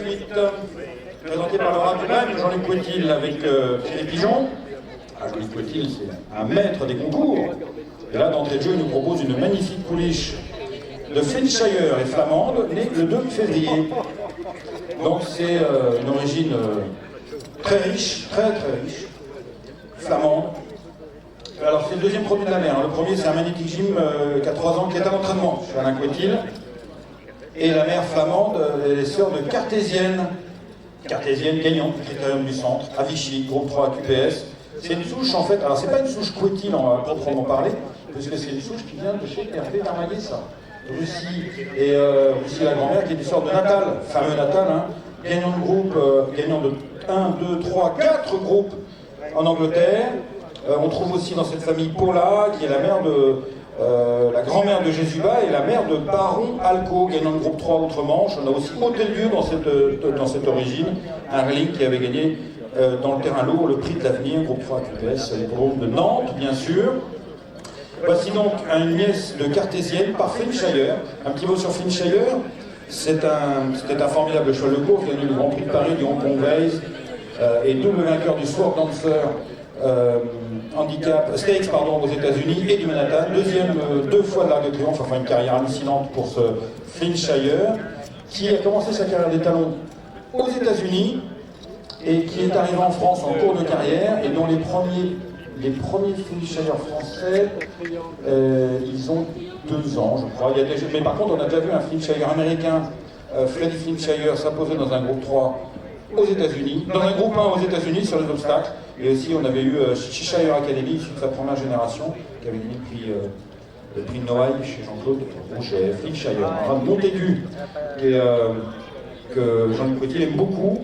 suite, présenté par Laura Dubreuil, Jean-Luc Poetil avec Thierry Pigeon. Jean-Luc Poetil, c'est un maître des concours. Et là, d'entrée de jeu, il nous propose une magnifique pouliche de Flintshire et flamande, née le 2 février. Donc c'est une origine très riche, très riche, flamande. Alors c'est le deuxième produit de la mère. Le premier, c'est un magnétique gym qui a 3 ans, qui est à l'entraînement chez Alain Poetil. Et la mère flamande, elle est sœur de Cartésienne. Cartésienne gagnante du Critérium du Centre, à Vichy, groupe 3 QPS. C'est une souche en fait, alors c'est pas une souche Poetil, on va proprement parler, parce que c'est une souche qui vient de chez Hervé Darmaillet, Russie, et aussi la grand-mère qui est du sort de Natal, fameux Natal, hein, gagnant de groupe, gagnant de 1, 2, 3, 4 groupes en Angleterre. On trouve aussi dans cette famille Paula, qui est la mère de la grand-mère de Jésuba et la mère de Baron Alco, gagnant de groupe 3 Outre-Manche. On a aussi Hôtel-Dieu dans cette origine, un Erling qui avait gagné dans le terrain lourd le prix de l'avenir, groupe 3 QPS, l'hippodrome de Nantes, bien sûr. Voici donc une nièce de Cartésienne par Flintshire. Un petit mot sur Flintshire. C'était un formidable cheval de course, gagné le Grand Prix de Paris du Hong Kong Race et double vainqueur du Sword Dancer Stakes aux États-Unis et du Manhattan. Deuxième 2 fois de l'Arc de Triomphe, enfin une carrière hallucinante pour ce Flintshire, qui a commencé sa carrière d'étalon aux États-Unis et qui est arrivé en France en cours de carrière et dont les premiers Flintshire français, ils ont 2 ans, je crois. Mais par contre, on a déjà vu un Flintshire américain, Freddie Flintshire, s'imposer dans un groupe 3 aux États-Unis, dans un groupe 1 aux États-Unis sur les obstacles. Et aussi, on avait eu Cheshire Academy, issu de sa première génération, qui avait gagné le prix de Noailles chez Jean-Claude Rouget, Flintshire. Montaigu, que Jean-Luc Poetil aime beaucoup.